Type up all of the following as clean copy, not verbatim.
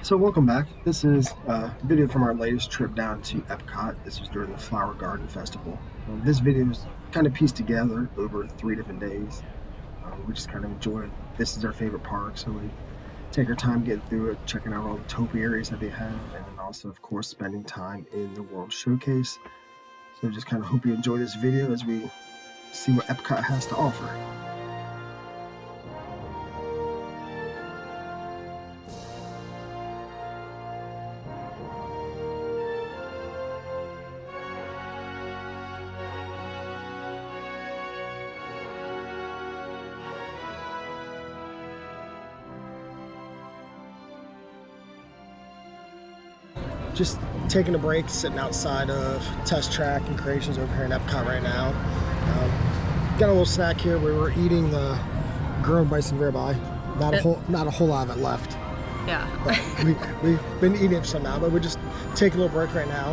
So welcome back. This is a video from our latest trip down to Epcot. This was during the Flower Garden Festival. This video is kind of pieced together over 3 different days. We just kind of enjoyed. This is our favorite park, so we take our time getting through it, checking out all the topiaries that they have, and then also, of course, spending time in the World Showcase. So just kind of hope you enjoy this video as we see what Epcot has to offer. Just taking a break, sitting outside of Test Track and Creations over here in Epcot right now. Got a little snack here. We were eating the grilled bison ribeye. Not a whole lot of it left. Yeah. We've been eating it some now, but we're just taking a little break right now.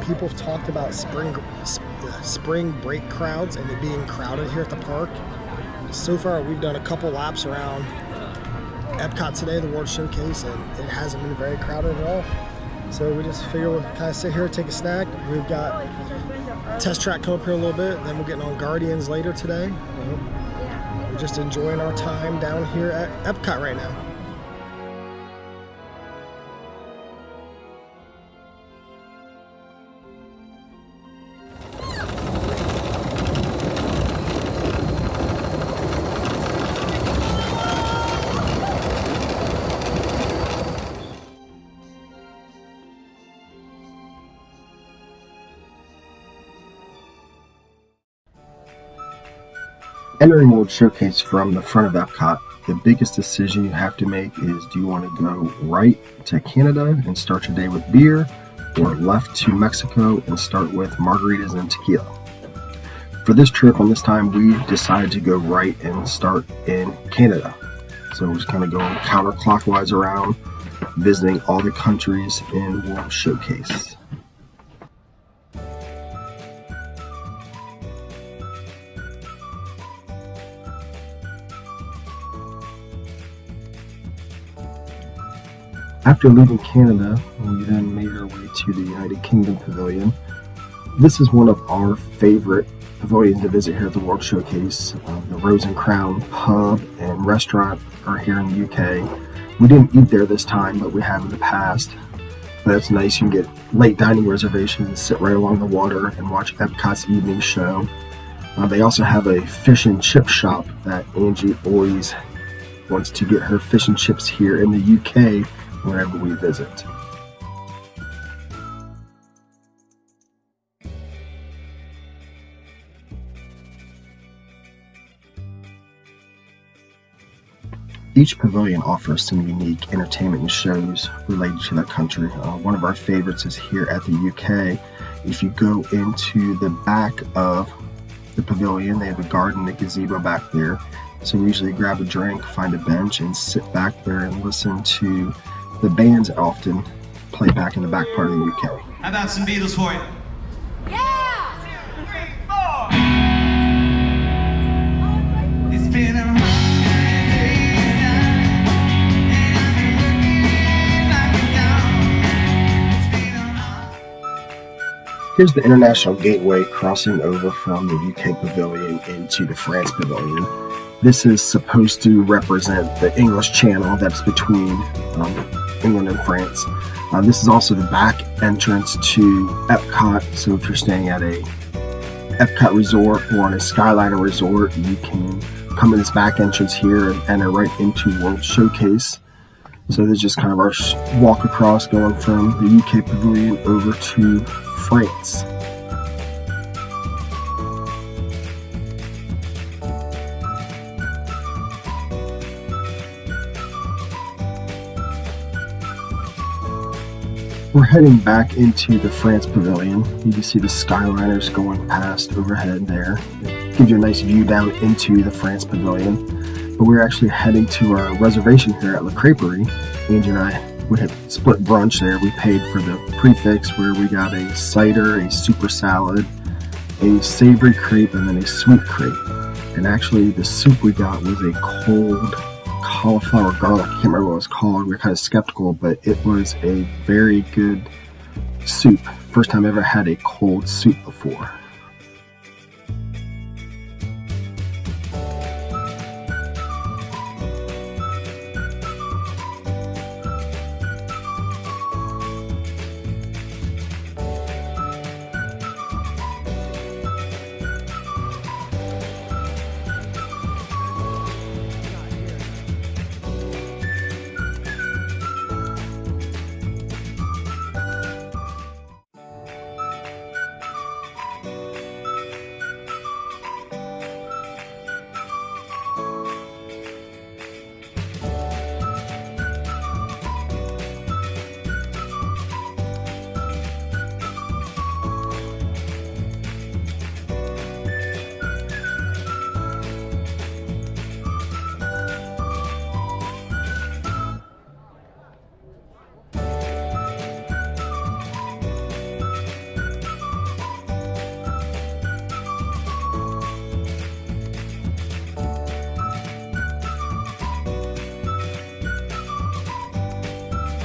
People have talked about spring break crowds and it being crowded here at the park. So far, we've done a couple laps around Epcot today, the World Showcase, and it hasn't been very crowded at all. So we just figure we'll kind of sit here, take a snack. We've got Test Track come up here a little bit, and then we're getting on Guardians later today. We're just enjoying our time down here at Epcot right now. Entering World Showcase from the front of Epcot, the biggest decision you have to make is, do you want to go right to Canada and start your day with beer, or left to Mexico and start with margaritas and tequila? For this trip, on this time, we decided to go right and start in Canada. So we're just kind of going counterclockwise around, visiting all the countries in World Showcase. After leaving Canada, we then made our way to the United Kingdom Pavilion. This is one of our favorite pavilions to visit here at the World Showcase. The Rose and Crown pub and restaurant are here in the UK. We didn't eat there this time, but we have in the past. But it's nice, you can get late dining reservations and sit right along the water and watch Epcot's evening show. They also have a fish and chip shop that Angie always wants to get her fish and chips here in the UK wherever we visit. Each pavilion offers some unique entertainment and shows related to that country. One of our favorites is here at the UK. If you go into the back of the pavilion, they have a garden, a gazebo back there. So we usually grab a drink, find a bench, and sit back there and listen to the bands that often play back in the back part of the UK. How about some Beatles for you? Yeah! 2, 3, 4! It's been 100 days now, and I've been working like a dog. Here's the International Gateway crossing over from the UK Pavilion into the France Pavilion. This is supposed to represent the English Channel that's between England and France. This is also the back entrance to Epcot, so if you're staying at a Epcot resort or on a Skyliner resort, you can come in this back entrance here and enter right into World Showcase. So this is just kind of our walk across going from the UK Pavilion over to France. We're heading back into the France Pavilion. You can see the Skyliners going past overhead there. It gives you a nice view down into the France Pavilion. But we're actually heading to our reservation here at La Crêperie. Angie and I, we had split brunch there. We paid for the prefix where we got a cider, a super salad, a savory crepe, and then a sweet crepe. And actually the soup we got was a cold cauliflower garlic. I can't remember what it was called. We were kind of skeptical, but it was a very good soup. First time I ever had a cold soup before.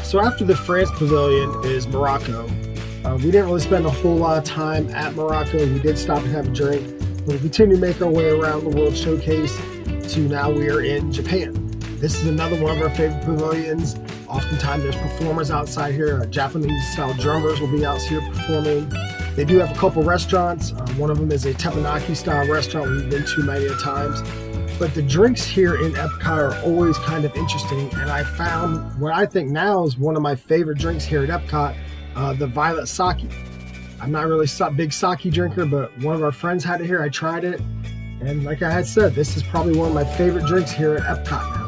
So after the France Pavilion is Morocco. We didn't really spend a whole lot of time at Morocco. We did stop and have a drink. We continue to make our way around the World Showcase to now we are in Japan. This is another one of our favorite pavilions. Oftentimes there's performers outside here. Japanese style drummers will be out here performing. They do have a couple restaurants. One of them is a teppanyaki style restaurant we've been to many a times. But the drinks here in Epcot are always kind of interesting, and I found what I think now is one of my favorite drinks here at Epcot, the violet sake. I'm not really a big sake drinker, but one of our friends had it here. I tried it, and like I had said, this is probably one of my favorite drinks here at Epcot now.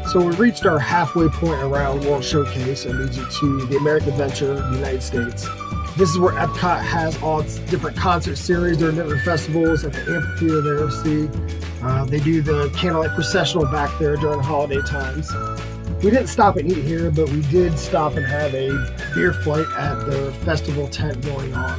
So we reached our halfway point around World Showcase and leads you to the American Adventure, United States. This is where Epcot has all its different concert series. There are different festivals at the amphitheater there. See, they do the candlelight processional back there during holiday times. We didn't stop and eat here, but we did stop and have a beer flight at the festival tent going on.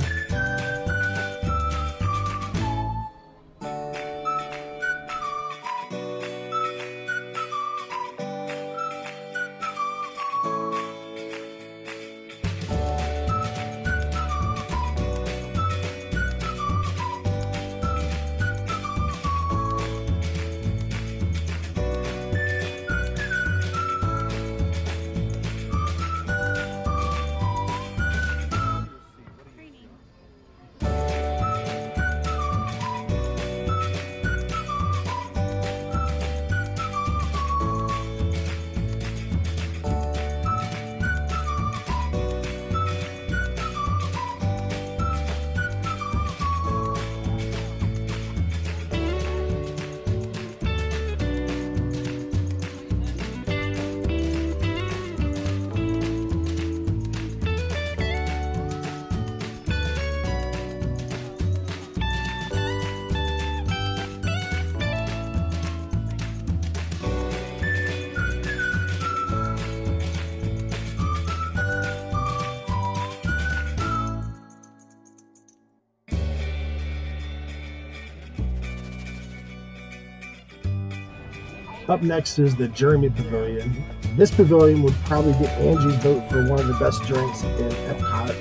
Up next is the Jeremy Pavilion. This pavilion would probably get Angie's vote for one of the best drinks in Epcot.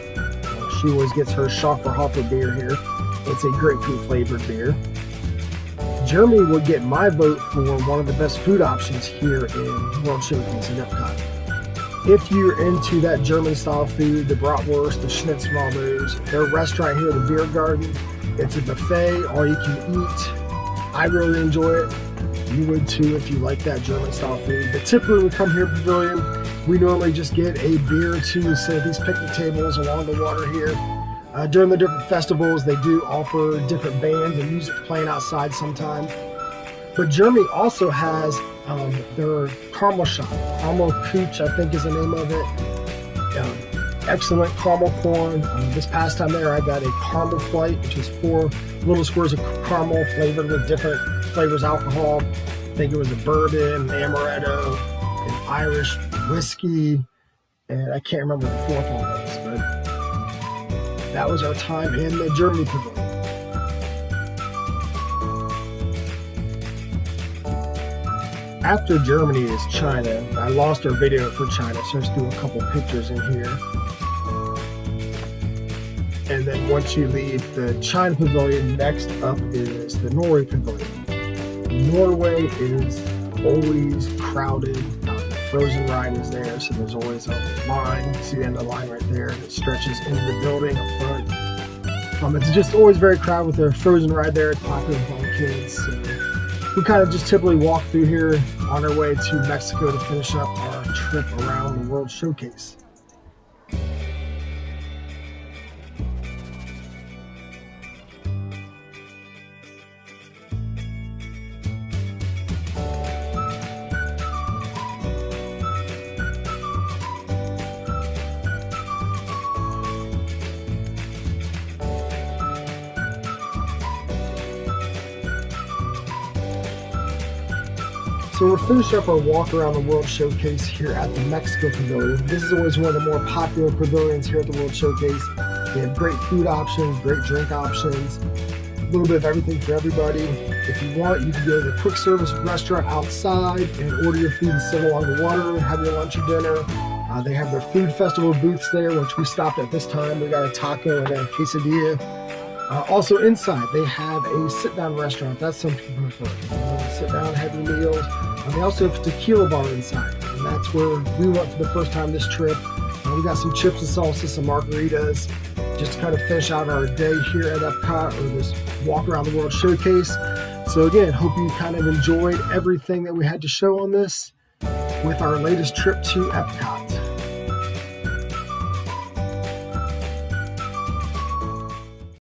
She always gets her Schafferhofer beer here. It's a grapefruit flavored beer. Jeremy would get my vote for one of the best food options here in World Showcase in Epcot. If you're into that German style food, the bratwurst, the schnitzel, all those, their restaurant here, the Beer Garden, it's a buffet, all you can eat. I really enjoy it. You would too if you like that German style food. But typically when we come here to Pavilion, we normally just get a beer or two, sit at these picnic tables along the water here. During the different festivals, they do offer different bands and music playing outside sometimes. But Germany also has their caramel shop. Caramel Cooch, I think is the name of it. Excellent caramel corn. This past time there, I got a caramel flight, which is 4 little squares of caramel flavored with different flavors of alcohol. I think it was a bourbon, amaretto, an Irish whiskey, and I can't remember what the fourth one was, but that was our time in the Germany pavilion. After Germany is China. I lost our video for China, so let's do a couple pictures in here. And then once you leave the China pavilion, next up is the Norway pavilion. Norway is always crowded. The Frozen ride is there, so there's always a line. You see the end of the line right there, and it stretches into the building up front. It's just always very crowded with the Frozen ride there. It's popular with all the kids. So we kind of just typically walk through here on our way to Mexico to finish up our trip around the World Showcase. So we're finishing up our walk around the World Showcase here at the Mexico Pavilion. This is always one of the more popular pavilions here at the World Showcase. They have great food options, great drink options, a little bit of everything for everybody. If you want, you can go to the quick service restaurant outside and order your food and sit along the water, have your lunch or dinner. They have their food festival booths there, which we stopped at this time. We got a taco and a quesadilla. Also inside, they have a sit-down restaurant. That's some people prefer. Sit down, have your meals. They also have a tequila bar inside, and that's where we went for the first time this trip. We got some chips and salsa, some margaritas, just to kind of finish out our day here at Epcot, or this walk around the World Showcase. So again, hope you kind of enjoyed everything that we had to show on this with our latest trip to Epcot.